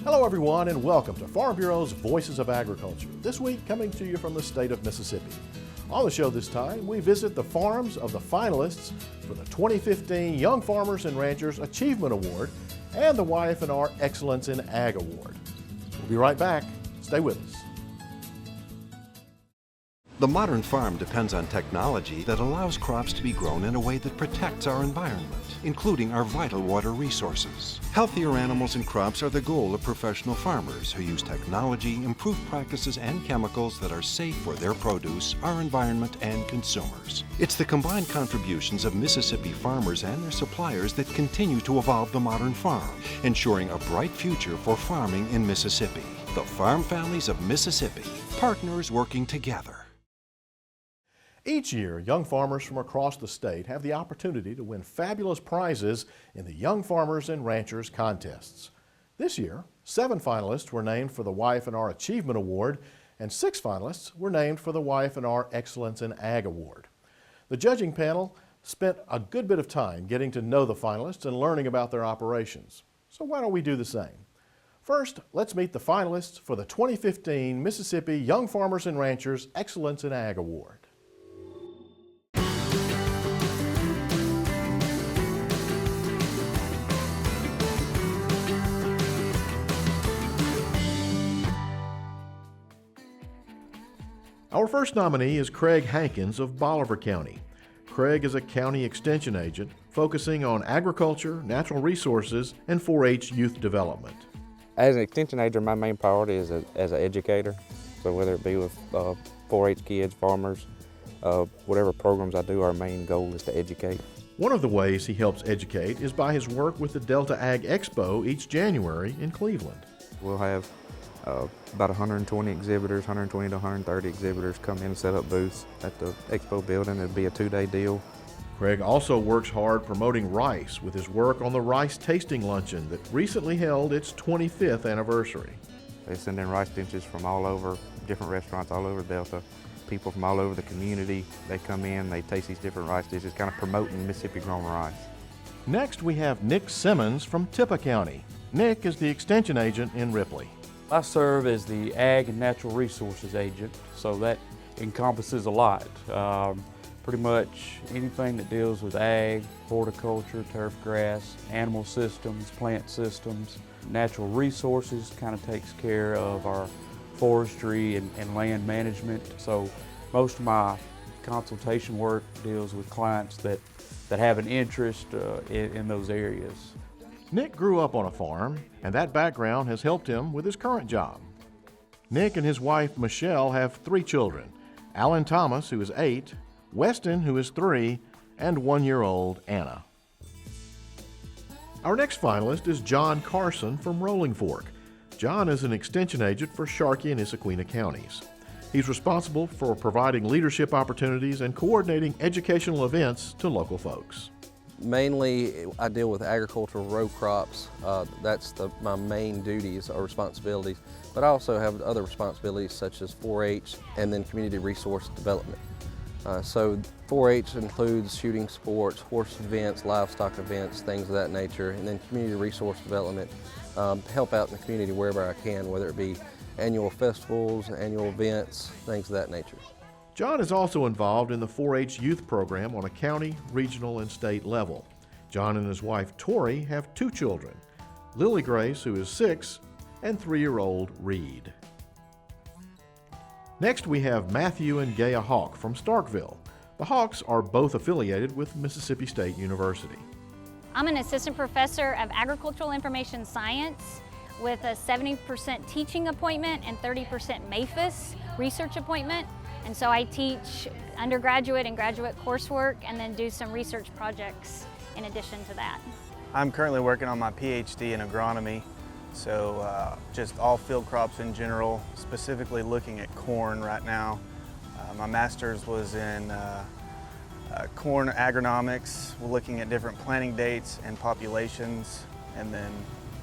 Hello everyone and welcome to Farm Bureau's Voices of Agriculture. This week coming to you from the state of Mississippi. On the show this time, we visit the farms of the finalists for the 2015 Young Farmers and Ranchers Achievement Award and the YF&R Excellence in Ag Award. We'll be right back. Stay with us. The modern farm depends on technology that allows crops to be grown in a way that protects our environment, including our vital water resources. Healthier animals and crops are the goal of professional farmers who use technology, improved practices, and chemicals that are safe for their produce, our environment, and consumers. It's the combined contributions of Mississippi farmers and their suppliers that continue to evolve the modern farm, ensuring a bright future for farming in Mississippi. The Farm Families of Mississippi, partners working together. Each year, young farmers from across the state have the opportunity to win fabulous prizes in the Young Farmers and Ranchers contests. This year, 7 finalists were named for the YF&R Achievement Award and 6 finalists were named for the YF&R Excellence in Ag Award. The judging panel spent a good bit of time getting to know the finalists and learning about their operations. So why don't we do the same? First, let's meet the finalists for the 2015 Mississippi Young Farmers and Ranchers Excellence in Ag Award. Our first nominee is Craig Hankins of Bolivar County. Craig is a county extension agent focusing on agriculture, natural resources, and 4-H youth development. As an extension agent, my main priority is as an educator. So whether it be with 4-H kids, farmers, whatever programs I do, our main goal is to educate. One of the ways he helps educate is by his work with the Delta Ag Expo each January in Cleveland. We'll have about 120 exhibitors, 120 to 130 exhibitors come in and set up booths at the expo building. It'll be a 2-day deal. Craig also works hard promoting rice with his work on the Rice Tasting Luncheon that recently held its 25th anniversary. They send in rice dishes from all over, different restaurants all over Delta. People from all over the community, they come in, they taste these different rice dishes, kind of promoting Mississippi grown rice. Next we have Nick Simmons from Tippah County. Nick is the extension agent in Ripley. I serve as the Ag and Natural Resources agent, so that encompasses a lot. Pretty much anything that deals with ag, horticulture, turf grass, animal systems, plant systems. Natural resources kind of takes care of our forestry and land management. So most of my consultation work deals with clients that have an interest in those areas. Nick grew up on a farm, and that background has helped him with his current job. Nick and his wife, Michelle, have 3 children, Alan Thomas, who is 8, Weston, who is 3, and 1-year-old Anna. Our next finalist is John Carson from Rolling Fork. John is an extension agent for Sharkey and Issaquena counties. He's responsible for providing leadership opportunities and coordinating educational events to local folks. Mainly, I deal with agricultural row crops. That's my main duties or responsibilities. But I also have other responsibilities such as 4-H and then community resource development. So 4-H includes shooting sports, horse events, livestock events, things of that nature, and then community resource development, help out in the community wherever I can, whether it be annual festivals, annual events, things of that nature. John is also involved in the 4-H youth program on a county, regional, and state level. John and his wife Tori have 2 children, Lily Grace, who is 6, and 3-year-old Reed. Next we have Matthew and Gaia Hawk from Starkville. The Hawks are both affiliated with Mississippi State University. I'm an assistant professor of agricultural information science with a 70% teaching appointment and 30% MAFIS research appointment. And so I teach undergraduate and graduate coursework and then do some research projects in addition to that. I'm currently working on my PhD in agronomy, so just all field crops in general, specifically looking at corn right now. My master's was in corn agronomics. We're looking at different planting dates and populations, and then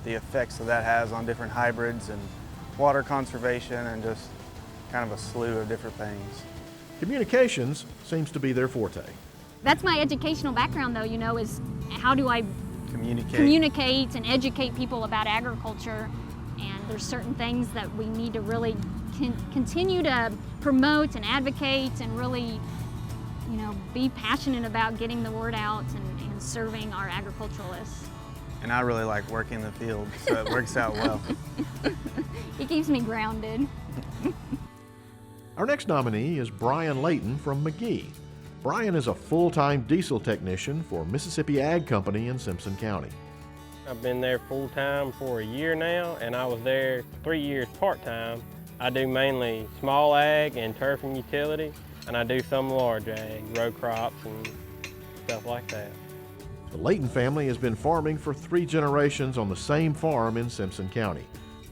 the effects that that has on different hybrids and water conservation and just kind of a slew of different things. Communications seems to be their forte. That's my educational background though, is how do I Communicate communicate and educate people about agriculture. And and there's certain things that we need to really continue to promote and advocate and really, you know, be passionate about getting the word out and serving our agriculturalists. And I really like working in the field, so it works out well. It keeps me grounded. Our next nominee is Brian Layton from McGee. Brian is a full-time diesel technician for Mississippi Ag Company in Simpson County. I've been there full-time for a year now, and I was there 3 years part-time. I do mainly small ag and turf and utility, and I do some large ag, row crops and stuff like that. The Layton family has been farming for 3 generations on the same farm in Simpson County.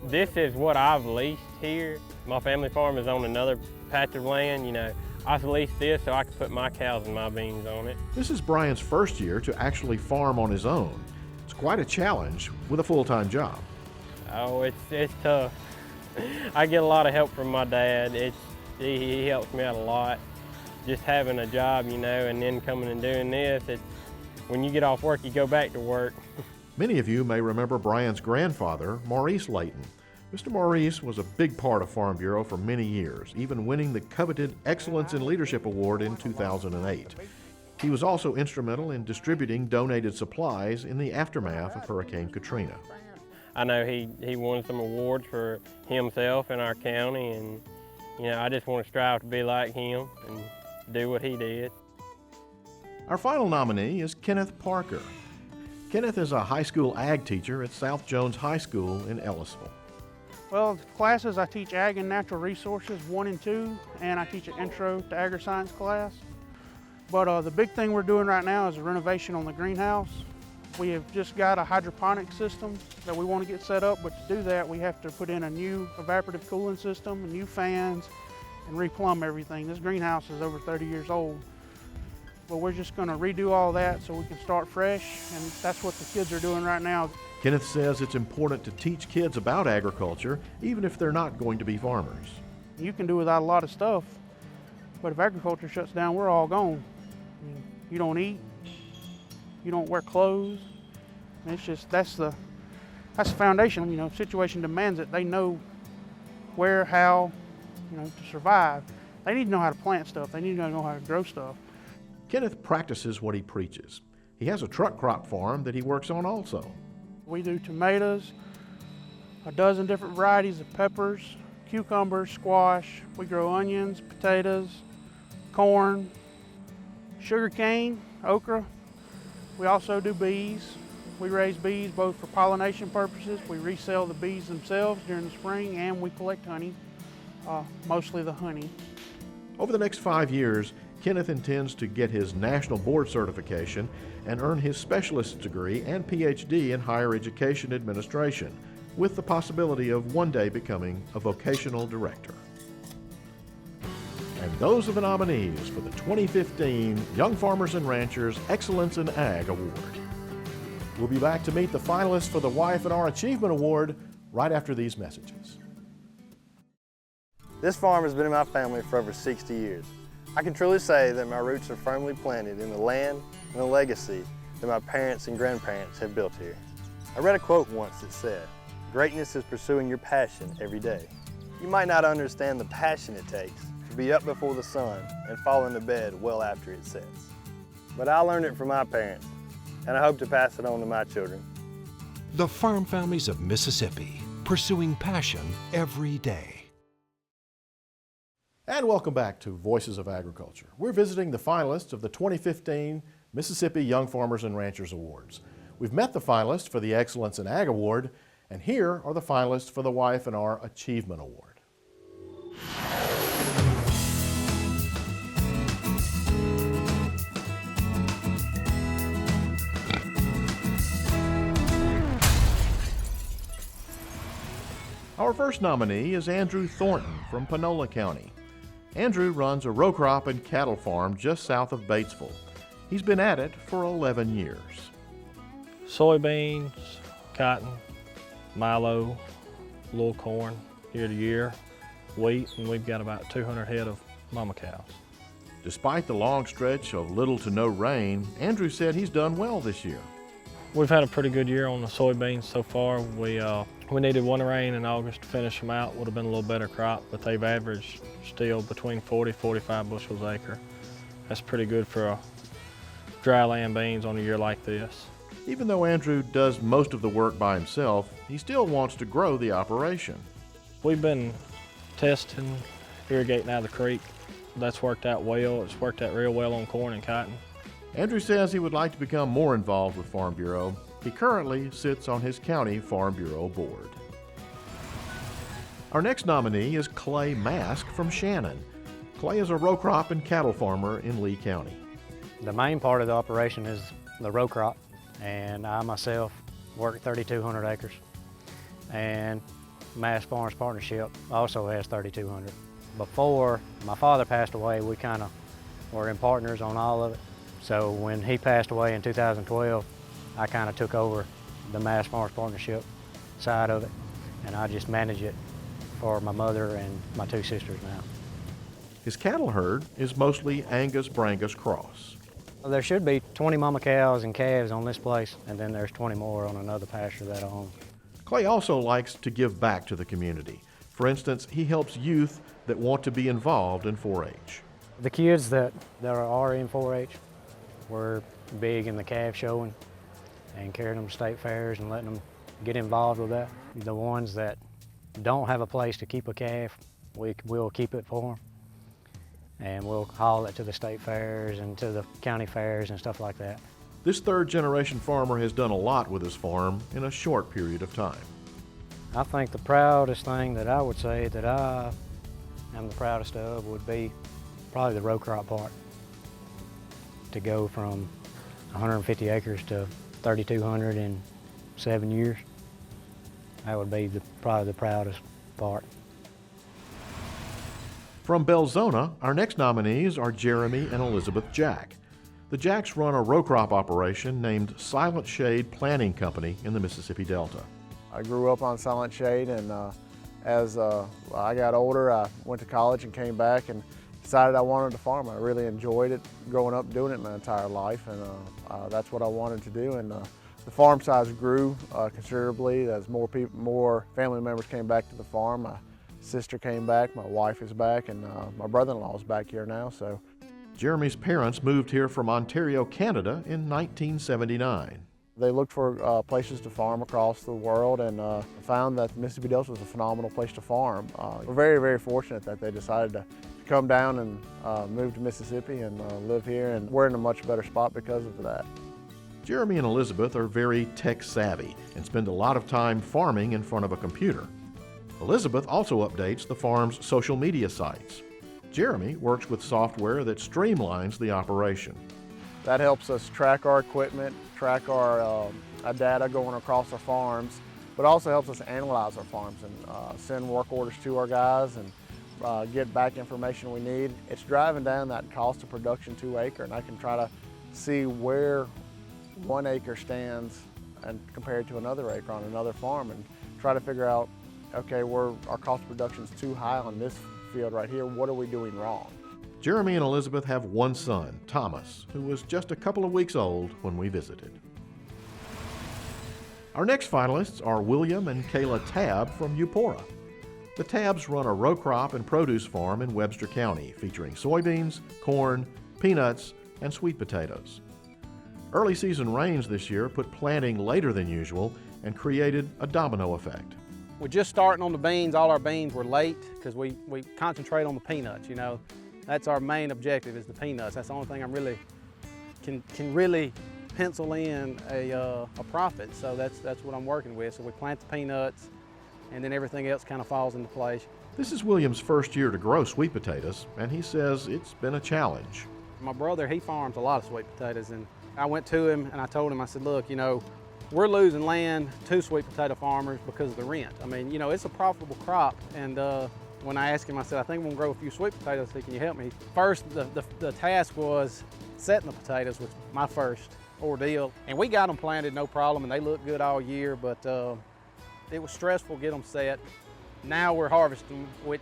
This is what I've leased here. My family farm is on another patch of land. You know, I've leased this so I can put my cows and my beans on it. This is Brian's first year to actually farm on his own. It's quite a challenge with a full-time job. Oh, it's tough. I get a lot of help from my dad. He helps me out a lot. Just having a job, you know, and then coming and doing this, when you get off work, you go back to work. Many of you may remember Brian's grandfather, Maurice Layton. Mr. Maurice was a big part of Farm Bureau for many years, even winning the coveted Excellence in Leadership Award in 2008. He was also instrumental in distributing donated supplies in the aftermath of Hurricane Katrina. I know he won some awards for himself in our county, and you know, I just want to strive to be like him and do what he did. Our final nominee is Kenneth Parker. Kenneth is a high school ag teacher at South Jones High School in Ellisville. Well, the classes I teach Ag and Natural Resources 1 and 2, and I teach an Intro to Agri-Science class. But the big thing we're doing right now is a renovation on the greenhouse. We have just got a hydroponic system that we want to get set up, but to do that we have to put in a new evaporative cooling system, and new fans, and replumb everything. This greenhouse is over 30 years old. But we're just going to redo all that so we can start fresh, and that's what the kids are doing right now. Kenneth says it's important to teach kids about agriculture, even if they're not going to be farmers. You can do without a lot of stuff, but if agriculture shuts down, we're all gone. I mean, you don't eat, you don't wear clothes. And it's just, that's the foundation. You know, if situation demands it, they know where, how, you know, to survive. They need to know how to plant stuff. They need to know how to grow stuff. Kenneth practices what he preaches. He has a truck crop farm that he works on also. We do tomatoes, a dozen different varieties of peppers, cucumbers, squash. We grow onions, potatoes, corn, sugar cane, okra. We also do bees. We raise bees both for pollination purposes. We resell the bees themselves during the spring, and we collect honey, mostly the honey. Over the next 5 years, Kenneth intends to get his national board certification and earn his specialist's degree and PhD in higher education administration, with the possibility of one day becoming a vocational director. And those are the nominees for the 2015 Young Farmers and Ranchers Excellence in Ag Award. We'll be back to meet the finalists for the Y&R Achievement Award right after these messages. This farm has been in my family for over 60 years. I can truly say that my roots are firmly planted in the land and the legacy that my parents and grandparents have built here. I read a quote once that said, "Greatness is pursuing your passion every day." You might not understand the passion it takes to be up before the sun and fall into bed well after it sets. But I learned it from my parents, and I hope to pass it on to my children. The farm families of Mississippi, pursuing passion every day. And welcome back to Voices of Agriculture. We're visiting the finalists of the 2015 Mississippi Young Farmers and Ranchers Awards. We've met the finalists for the Excellence in Ag Award, and here are the finalists for the Y&R Achievement Award. Our first nominee is Andrew Thornton from Panola County. Andrew runs a row crop and cattle farm just south of Batesville. He's been at it for 11 years. Soybeans, cotton, milo, little corn year to year, wheat, and we've got about 200 head of mama cows. Despite the long stretch of little to no rain, Andrew said he's done well this year. We've had a pretty good year on the soybeans so far. We We needed one rain in August to finish them out. Would have been a little better crop, but they've averaged still between 40, 45 bushels an acre. That's pretty good for dry land beans on a year like this. Even though Andrew does most of the work by himself, he still wants to grow the operation. We've been testing irrigating out of the creek. That's worked out well. It's worked out real well on corn and cotton. Andrew says he would like to become more involved with Farm Bureau. He currently sits on his county Farm Bureau board. Our next nominee is Clay Mask from Shannon. Clay is a row crop and cattle farmer in Lee County. The main part of the operation is the row crop, and I myself work 3,200 acres. And Mass Farms Partnership also has 3,200. Before my father passed away, we kind of were in partners on all of it. So when he passed away in 2012, I kind of took over the Mass Farms Partnership side of it, and I just manage it for my mother and my two sisters now. His cattle herd is mostly Angus-Brangus cross. There should be 20 mama cows and calves on this place, and then there's 20 more on another pasture that I own. Clay also likes to give back to the community. For instance, he helps youth that want to be involved in 4-H. The kids that are in 4-H, we're big in the calf showing and carrying them to state fairs and letting them get involved with that. The ones that don't have a place to keep a calf, we'll keep it for them. And we'll haul it to the state fairs and to the county fairs and stuff like that. This third-generation farmer has done a lot with his farm in a short period of time. I think the proudest thing that I would say that I am the proudest of would be probably the row crop part. To go from 150 acres to 3,200 in 7 years, that would be probably the proudest part. From Belzona, our next nominees are Jeremy and Elizabeth Jack. The Jacks run a row crop operation named Silent Shade Planting Company in the Mississippi Delta. I grew up on Silent Shade, and as I got older, I went to college and came back and decided I wanted to farm. I really enjoyed it growing up, doing it my entire life, and that's what I wanted to do. And the farm size grew considerably as more family members came back to the farm. My sister came back, my wife is back, and my brother-in-law is back here now. So, Jeremy's parents moved here from Ontario, Canada in 1979. They looked for places to farm across the world and found that the Mississippi Delta was a phenomenal place to farm. We're very, very fortunate that they decided to come down and move to Mississippi and live here, and we're in a much better spot because of that. Jeremy and Elizabeth are very tech savvy and spend a lot of time farming in front of a computer. Elizabeth also updates the farm's social media sites. Jeremy works with software that streamlines the operation. That helps us track our equipment, track our data going across our farms, but also helps us analyze our farms and send work orders to our guys and get back information we need. It's driving down that cost of production to acre, and I can try to see where 1 acre stands and compared to another acre on another farm, and try to figure out, okay, our cost of production is too high on this field right here. What are we doing wrong? Jeremy and Elizabeth have one son, Thomas, who was just a couple of weeks old when we visited. Our next finalists are William and Kayla Tabb from Eupora. The Tabbs run a row crop and produce farm in Webster County, featuring soybeans, corn, peanuts, and sweet potatoes. Early season rains this year put planting later than usual and created a domino effect. We're just starting on the beans. All our beans were late because we concentrate on the peanuts, you know. That's our main objective, is the peanuts. That's the only thing I'm really can really pencil in a profit. So that's what I'm working with. So we plant the peanuts, and then everything else kind of falls into place. This is William's first year to grow sweet potatoes, and he says it's been a challenge. My brother, he farms a lot of sweet potatoes, and I went to him and I told him, I said, look, you know, we're losing land to sweet potato farmers because of the rent. I mean, you know, it's a profitable crop, and when I asked him, I said, I think I'm gonna grow a few sweet potatoes. I said, can you help me? First, the task was setting the potatoes, was my first ordeal. And we got them planted, no problem, and they look good all year, but it was stressful to get them set. Now we're harvesting, which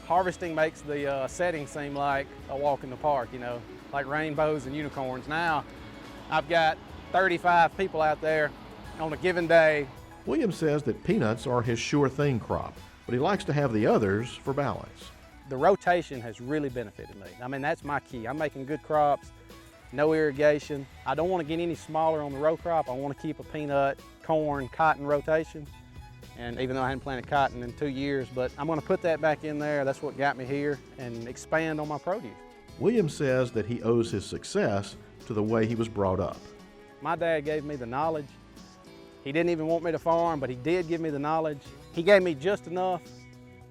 harvesting makes the setting seem like a walk in the park, you know, like rainbows and unicorns. Now I've got 35 people out there on a given day William says that peanuts are his sure thing crop, but he likes to have the others for balance. The rotation has really benefited me. I mean, that's my key. I'm making good crops, no irrigation. I don't want to get any smaller on the row crop. I want to keep a peanut, corn, cotton rotation. And even though I hadn't planted cotton in 2 years, but I'm going to put that back in there. That's what got me here, and expand on my produce. William says that he owes his success to the way he was brought up. My dad gave me the knowledge. He didn't even want me to farm, but he did give me the knowledge. He gave me just enough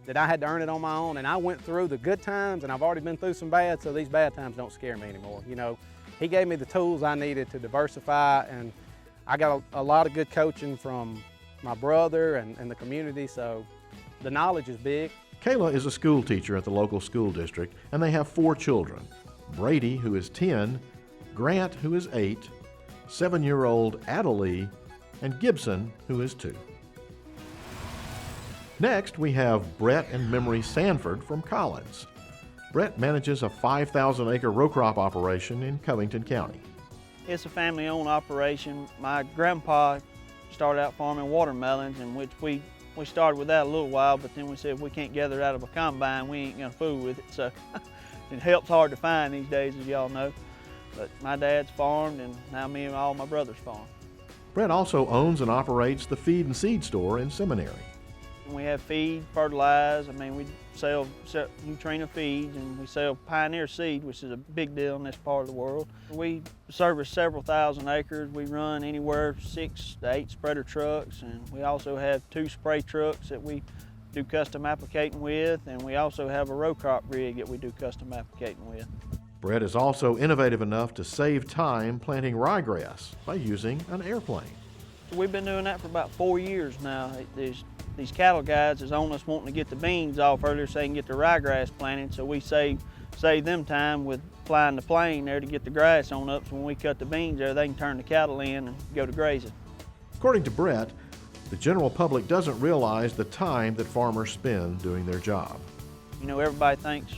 that I had to earn it on my own, and I went through the good times, and I've already been through some bad, so these bad times don't scare me anymore. You know, he gave me the tools I needed to diversify, and I got a lot of good coaching from my brother and the community, so the knowledge is big. Kayla is a school teacher at the local school district, and they have 4 children. Brady, who is 10, Grant, who is 8, 7-year-old Adelie, and Gibson, who is 2. Next, we have Brett and Memory Sanford from Collins. Brett manages a 5,000-acre row crop operation in Covington County. It's a family-owned operation. My grandpa started out farming watermelons, in which we started with that a little while, but then we said if we can't gather it out of a combine, we ain't gonna fool with it. So it helps hard to find these days, as y'all know. But my dad's farmed, and now me and all my brothers farm. Brett also owns and operates the feed and seed store in Seminary. And we have feed, fertilize. I mean, we sell Nutrena feeds, and we sell Pioneer seed, which is a big deal in this part of the world. We service several thousand acres. We run anywhere 6 to 8 spreader trucks, and we also have 2 spray trucks that we do custom applicating with, and we also have a row crop rig that we do custom applicating with. Brett is also innovative enough to save time planting ryegrass by using an airplane. We've been doing that for about 4 years now. These cattle guys is on us wanting to get the beans off earlier so they can get the ryegrass planted, so we save them time with flying the plane there to get the grass on up, so when we cut the beans there, they can turn the cattle in and go to grazing. According to Brett, the general public doesn't realize the time that farmers spend doing their job. You know, everybody thinks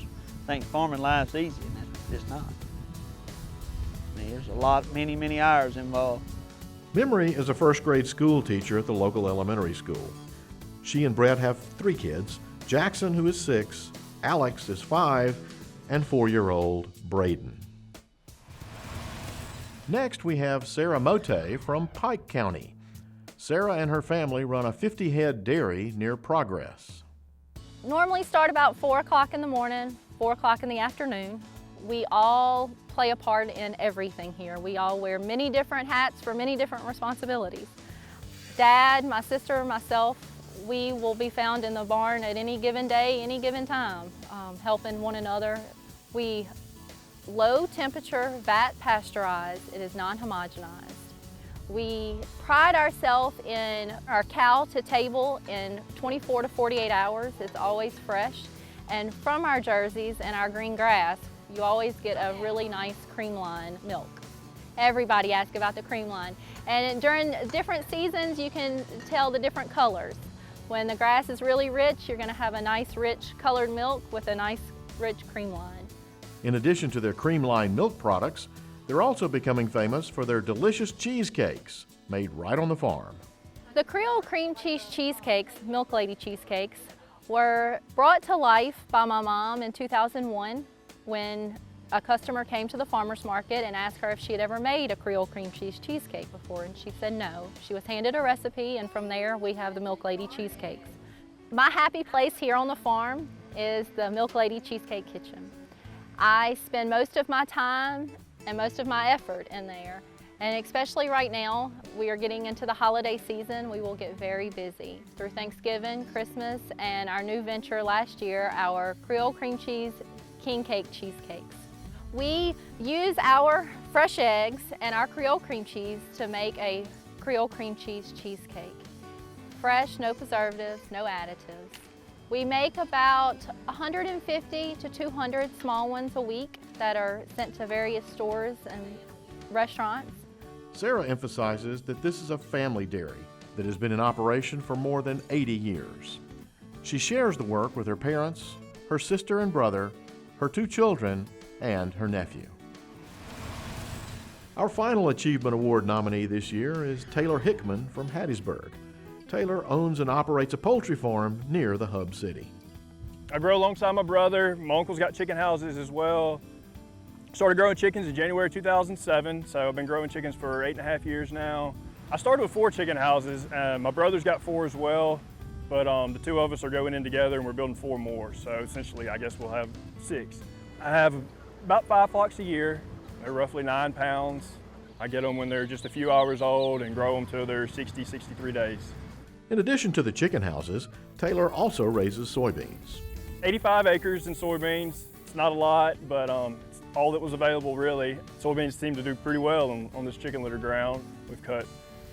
farming life's easy, and it's not. I mean, there's many hours involved. Memory is a first-grade school teacher at the local elementary school. She and Brett have 3 kids, Jackson, who is 6, Alex is 5, and 4-year-old Braden. Next, we have Sarah Mote from Pike County. Sarah and her family run a 50-head dairy near Progress. Normally start about 4 o'clock in the morning, 4 o'clock in the afternoon. We all play a part in everything here. We all wear many different hats for many different responsibilities. Dad, my sister, myself, we will be found in the barn at any given day, any given time, helping one another. We low temperature, vat pasteurized. It is non-homogenized. We pride ourselves in our cow to table in 24 to 48 hours. It's always fresh. And from our jerseys and our green grass, you always get a really nice cream line milk. Everybody asks about the cream line. And during different seasons, you can tell the different colors. When the grass is really rich, you're going to have a nice rich colored milk with a nice rich cream line. In addition to their cream line milk products, they're also becoming famous for their delicious cheesecakes made right on the farm. The Creole cream cheese cheesecakes, Milk Lady cheesecakes, were brought to life by my mom in 2001 when a customer came to the farmer's market and asked her if she had ever made a Creole cream cheese cheesecake before, and she said no. She was handed a recipe, and from there we have the Milk Lady cheesecakes. My happy place here on the farm is the Milk Lady Cheesecake Kitchen. I spend most of my time and most of my effort in there, and especially right now, we are getting into the holiday season. We will get very busy through Thanksgiving, Christmas, and our new venture last year, our Creole cream cheese king cake cheesecakes. We use our fresh eggs and our Creole cream cheese to make a Creole cream cheese cheesecake. Fresh, no preservatives, no additives. We make about 150 to 200 small ones a week that are sent to various stores and restaurants. Sarah emphasizes that this is a family dairy that has been in operation for more than 80 years. She shares the work with her parents, her sister and brother, her 2 children, and her nephew. Our final Achievement Award nominee this year is Taylor Hickman from Hattiesburg. Taylor owns and operates a poultry farm near the hub city. I grow alongside my brother. My uncle's got chicken houses as well. Started growing chickens in January 2007, so I've been growing chickens for 8.5 years now. I started with 4 chicken houses, and my brother's got 4 as well, but the 2 of us are going in together and we're building 4 more, so essentially I guess we'll have 6. I have about 5 flocks a year. They're roughly 9 pounds. I get them when they're just a few hours old and grow them till they're 60, 63 days. In addition to the chicken houses, Taylor also raises soybeans. 85 acres in soybeans. It's not a lot, but it's all that was available really. Soybeans seem to do pretty well on this chicken litter ground. We've cut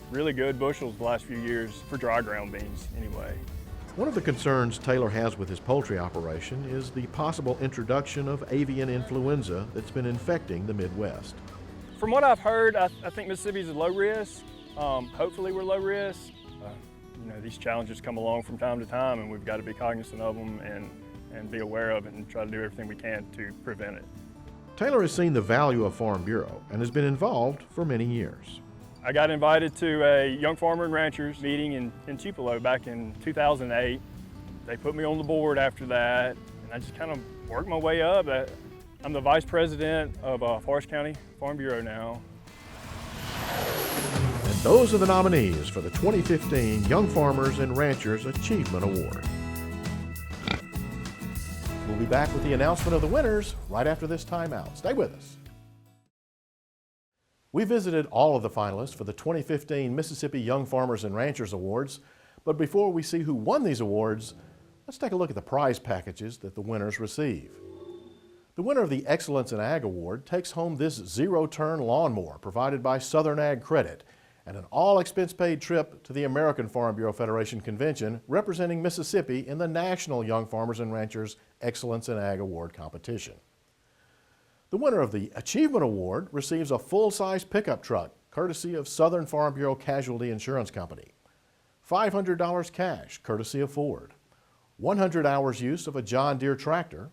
really good bushels the last few years for dry ground beans anyway. One of the concerns Taylor has with his poultry operation is the possible introduction of avian influenza that's been infecting the Midwest. From what I've heard, I think Mississippi's low risk. Hopefully we're low risk. You know, these challenges come along from time to time and we've got to be cognizant of them and be aware of it and try to do everything we can to prevent it. Taylor has seen the value of Farm Bureau and has been involved for many years. I got invited to a Young Farmer and Ranchers meeting in Tupelo back in 2008. They put me on the board after that, and I just kind of worked my way up. I'm the vice president of Forest County Farm Bureau now. And those are the nominees for the 2015 Young Farmers and Ranchers Achievement Award. We'll be back with the announcement of the winners right after this timeout. Stay with us. We visited all of the finalists for the 2015 Mississippi Young Farmers and Ranchers Awards, but before we see who won these awards, let's take a look at the prize packages that the winners receive. The winner of the Excellence in Ag Award takes home this zero-turn lawnmower provided by Southern Ag Credit and an all-expense-paid trip to the American Farm Bureau Federation Convention representing Mississippi in the National Young Farmers and Ranchers Excellence in Ag Award competition. The winner of the Achievement Award receives a full-size pickup truck courtesy of Southern Farm Bureau Casualty Insurance Company, $500 cash courtesy of Ford, 100 hours use of a John Deere tractor,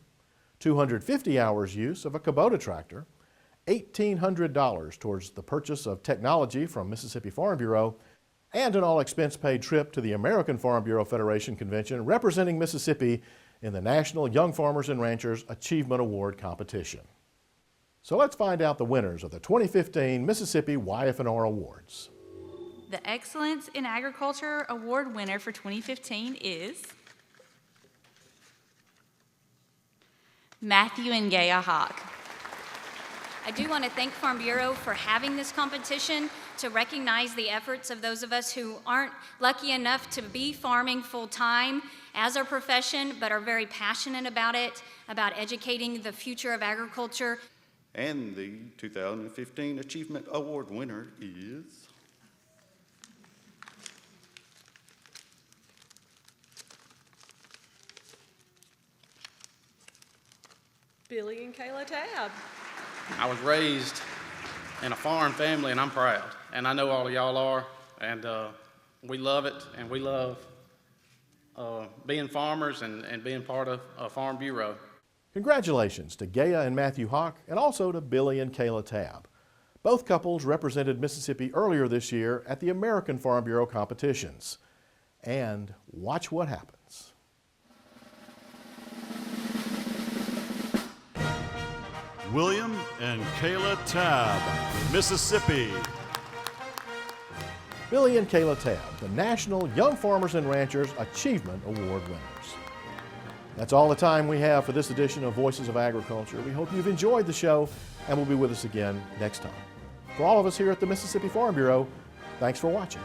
250 hours use of a Kubota tractor, $1,800 towards the purchase of technology from Mississippi Farm Bureau, and an all-expense-paid trip to the American Farm Bureau Federation Convention representing Mississippi in the National Young Farmers and Ranchers Achievement Award competition. So let's find out the winners of the 2015 Mississippi YF&R Awards. The Excellence in Agriculture Award winner for 2015 is Matthew and Gaya Hawk. I do want to thank Farm Bureau for having this competition to recognize the efforts of those of us who aren't lucky enough to be farming full-time as our profession, but are very passionate about it, about educating the future of agriculture. And the 2015 Achievement Award winner is Billy and Kayla Tabb. I was raised in a farm family and I'm proud. And I know all of y'all are. And we love it and we love being farmers and being part of Farm Bureau. Congratulations to Gaya and Matthew Hawk and also to Billy and Kayla Tabb. Both couples represented Mississippi earlier this year at the American Farm Bureau competitions. And watch what happens. William and Kayla Tabb, Mississippi. Billy and Kayla Tabb, the National Young Farmers and Ranchers Achievement Award winners. That's all the time we have for this edition of Voices of Agriculture. We hope you've enjoyed the show and will be with us again next time. For all of us here at the Mississippi Farm Bureau, thanks for watching.